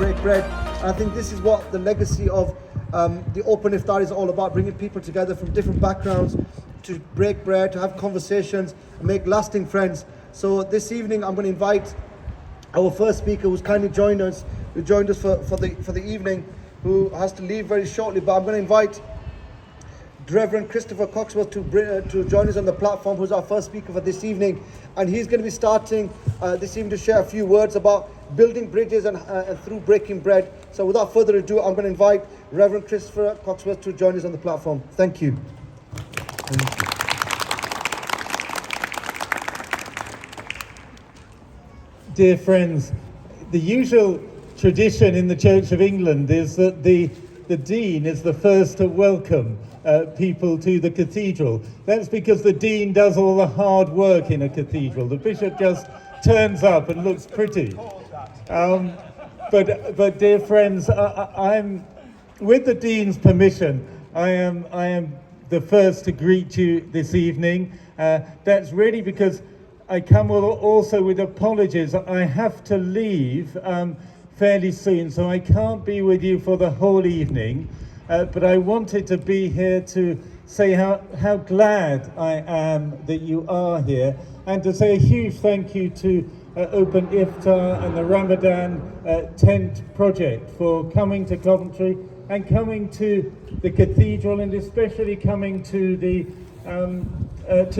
break bread. And I think this is what the legacy of the Open Iftar is all about, bringing people together from different backgrounds to break bread, to have conversations, and make lasting friends. So this evening I'm going to invite our first speaker who's kindly joined us for the evening, who has to leave very shortly, but I'm going to invite Reverend Christopher Coxworth to join us on the platform, who's our first speaker for this evening. And he's going to be starting this evening to share a few words about building bridges and through breaking bread. So without further ado, I'm going to invite Reverend Christopher Coxworth to join us on the platform. Thank you. Dear friends, the usual tradition in the Church of England is that the Dean is the first to welcome people to the Cathedral. That's because the Dean does all the hard work in a cathedral. The Bishop just turns up and looks pretty. But dear friends, I'm, with the Dean's permission, I am the first to greet you this evening. That's really because I come also with apologies. I have to leave fairly soon, so I can't be with you for the whole evening. But I wanted to be here to say how glad I am that you are here, and to say a huge thank you to Open Iftar and the Ramadan Tent Project for coming to Coventry and coming to the Cathedral, and especially coming to the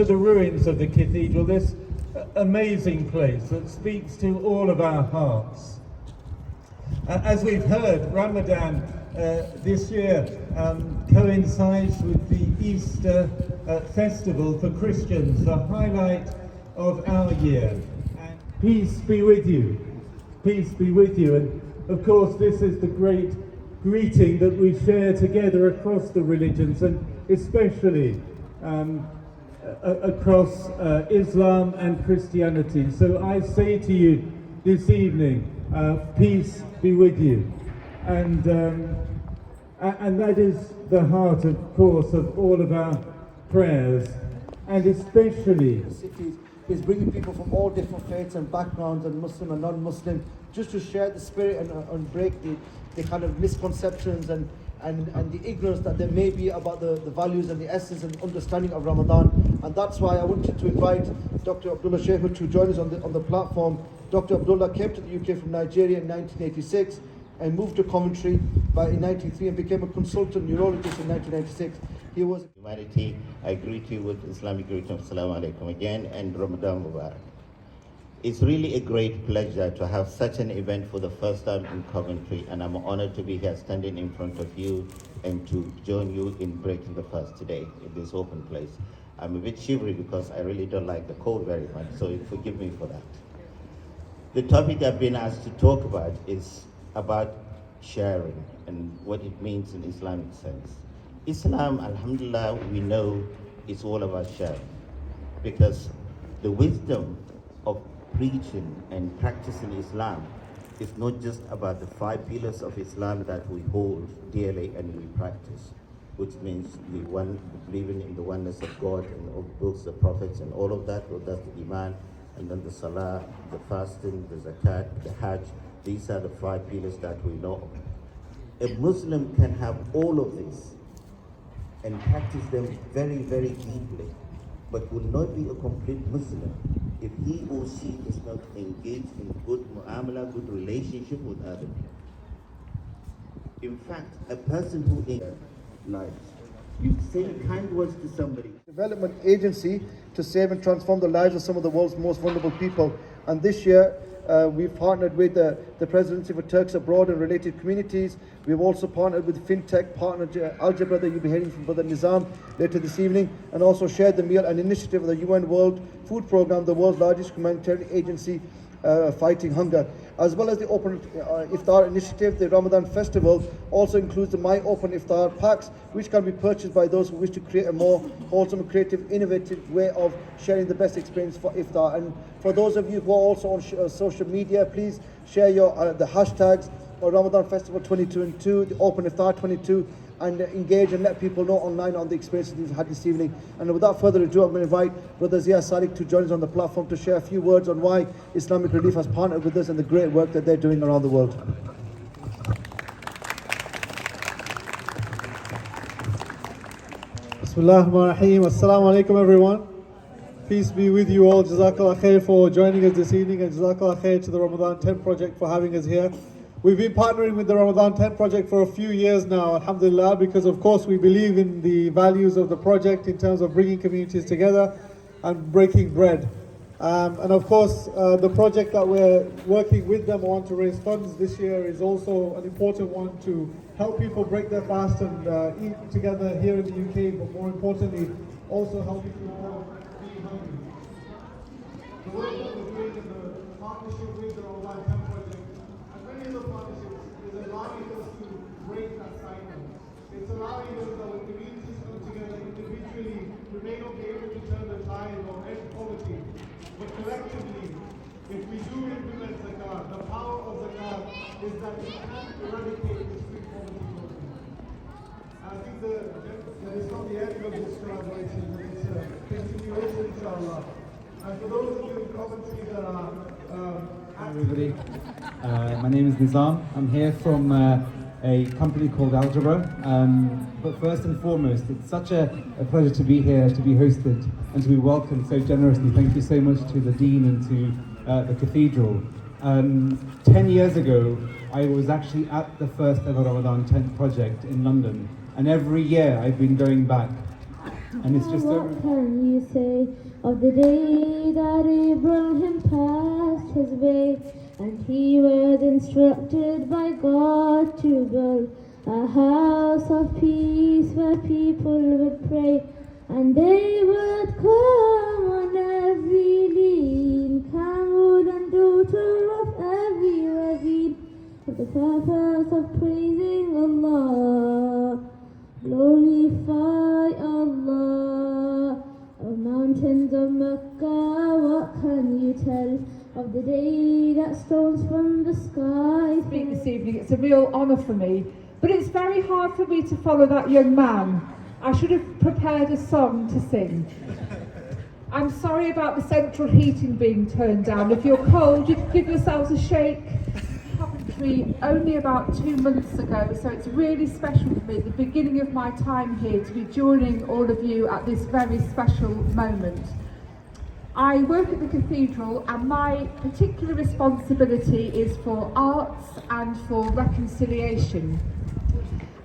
ruins of the Cathedral, this amazing place that speaks to all of our hearts. As we've heard, Ramadan this year coincides with the Easter festival for Christians, the highlight of our year. And peace be with you. Peace be with you. And of course, this is the great greeting that we share together across the religions, and especially across Islam and Christianity. So I say to you this evening, peace be with you. And that is the heart, of course, of all of our prayers, and especially cities is bringing people from all different faiths and backgrounds, and Muslim and non-Muslim, just to share the spirit and break the kind of misconceptions and the ignorance that there may be about the values and the essence and understanding of Ramadan. And that's why I wanted to invite Dr. Abdullah Sheikh to join us on the platform. Dr. Abdullah came to the UK from Nigeria in 1986 and moved to Coventry in 1993 and became a consultant neurologist in 1996. He was humanity. I greet you with Islamic greeting, Assalamu alaikum again, and Ramadan Mubarak. It's really a great pleasure to have such an event for the first time in Coventry, and I'm honored to be here standing in front of you and to join you in breaking the fast today in this open place. I'm a bit shivery because I really don't like the cold very much, so forgive me for that. The topic I've been asked to talk about is about sharing and what it means in Islamic sense. Islam, alhamdulillah, we know it's all about sharing, because the wisdom of preaching and practicing Islam is not just about the 5 pillars of Islam that we hold dearly and we practice, which means believing in the oneness of God and all the books, the prophets, and all of that. Well, that's the Iman, and then the Salah, the fasting, the Zakat, the Hajj. These are the 5 pillars that we know. A Muslim can have all of these and practice them very, very deeply, but will not be a complete Muslim if he or she is not engaged in good mu'amala, good relationship with other people. In fact, a person who in lives, you say kind words to somebody. Development agency to save and transform the lives of some of the world's most vulnerable people. And this year, we've partnered with the Presidency for Turks Abroad and related communities. We've also partnered with FinTech partner Algebra, that you'll be hearing from Brother Nizam later this evening, and also shared the meal, an initiative of the UN World Food Programme, the world's largest humanitarian agency fighting hunger. As well as the Open Iftar initiative, the Ramadan festival also includes the My Open Iftar packs, which can be purchased by those who wish to create a more wholesome, creative, innovative way of sharing the best experience for Iftar. And for those of you who are also on social media, please share your the hashtags Ramadan Festival 22 and 2, the Open Iftar 22, and engage and let people know online on the experiences we've had this evening. And without further ado, I'm going to invite Brother Zia Sadiq to join us on the platform to share a few words on why Islamic Relief has partnered with us and the great work that they're doing around the world. Bismillah ar-Rahim. Assalamu alaikum everyone. Peace be with you all. Jazakallah khair for joining us this evening, and Jazakallah khair to the Ramadan Tent Project for having us here. We've been partnering with the Ramadan Tent Project for a few years now, alhamdulillah, because of course we believe in the values of the project in terms of bringing communities together and breaking bread. And of course, the project that we're working with them on to raise funds this year is also an important one to help people break their fast and eat together here in the UK, but more importantly, also helping people be hungry. The work that we're doing in the partnership with the Ramadan Tent Project and many other partnerships is allowing us to break that cycle. It's allowing us that when communities come together individually, we may not be able to turn the tide or end poverty, but collectively, if we do implement zakat, the power of zakat is that it can eradicate this food poverty problem. I think that is not the end of this collaboration, but it's a continuation, inshallah. And for those of you in Coventry that are Hi everybody, my name is Nizam. I'm here from a company called Algebra. But first and foremost, it's such a pleasure to be here, to be hosted, and to be welcomed so generously. Thank you so much to the Dean and to the Cathedral. 10 years ago, I was actually at the first ever Ramadan Tent Project in London, and every year I've been going back. And it's just What can you say of the day that Abraham passed his way, and he was instructed by God to build a house of peace where people would pray, and they would come on every lean, camel and daughter of every ravine, for the purpose of praising Allah. Glorify Allah. O mountains of Mecca, what can you tell of the day that stones from the sky? Speak this evening. It's a real honour for me, but it's very hard for me to follow that young man. I should have prepared a song to sing. I'm sorry about the central heating being turned down. If you're cold, you can give yourselves a shake. Coventry only about 2 months ago, so it's really special for me, the beginning of my time here, to be joining all of you at this very special moment. I work at the Cathedral, and my particular responsibility is for arts and for reconciliation.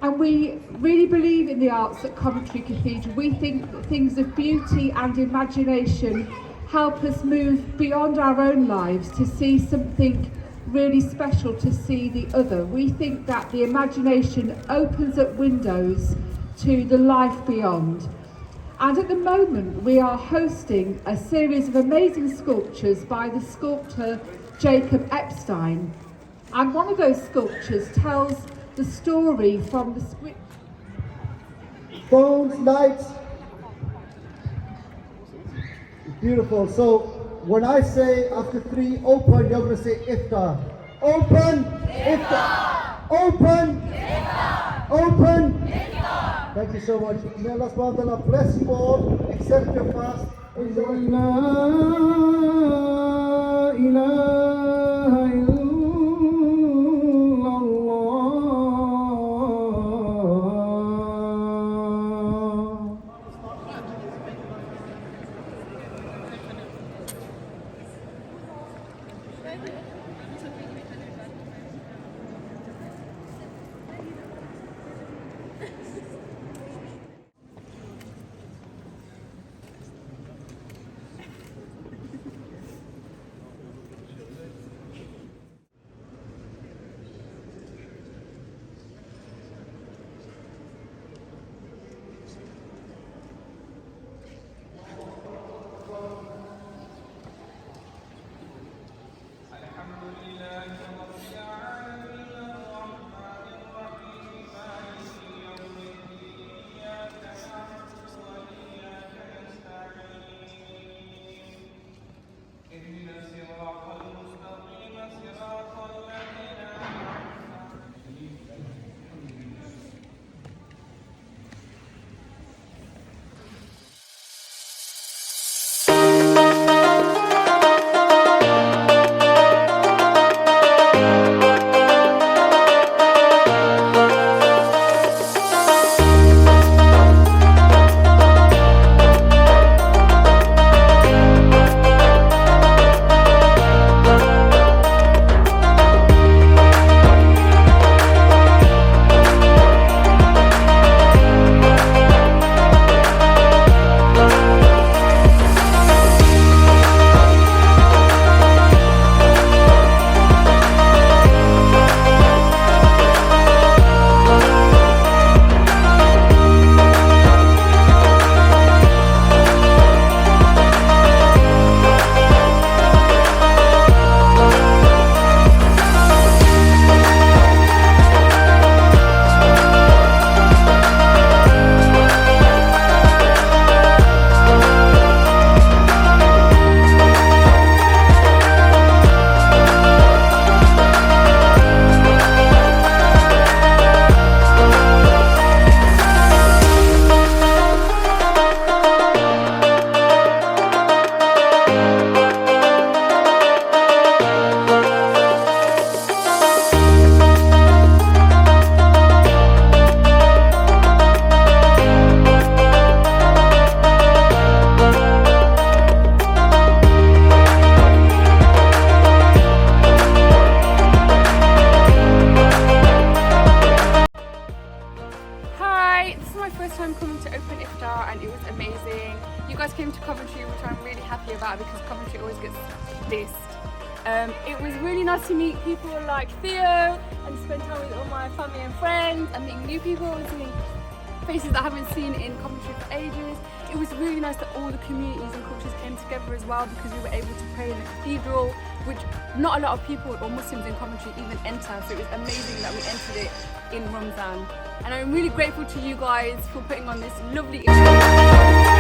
And we really believe in the arts at Coventry Cathedral. We think that things of beauty and imagination help us move beyond our own lives to see something really special, to see the other. We think that the imagination opens up windows to the life beyond. And at the moment we are hosting a series of amazing sculptures by the sculptor Jacob Epstein. And one of those sculptures tells the story from the script. Stones, lights. Beautiful. So when I say after 3, open, you're going to say Iftar. Open, Iftar. Open, Iftar. Open, Iftar. Thank you so much. May Allah subhanahu wa ta'ala bless you all. Accept your fast. It was really nice to meet people like Theo and spend time with all my family and friends and meeting new people and seeing faces that I haven't seen in Coventry for ages. It was really nice that all the communities and cultures came together as well, because we were able to pray in the cathedral, which not a lot of people or Muslims in Coventry even enter, so it was amazing that we entered it in Ramzan. And I'm really grateful to you guys for putting on this lovely event.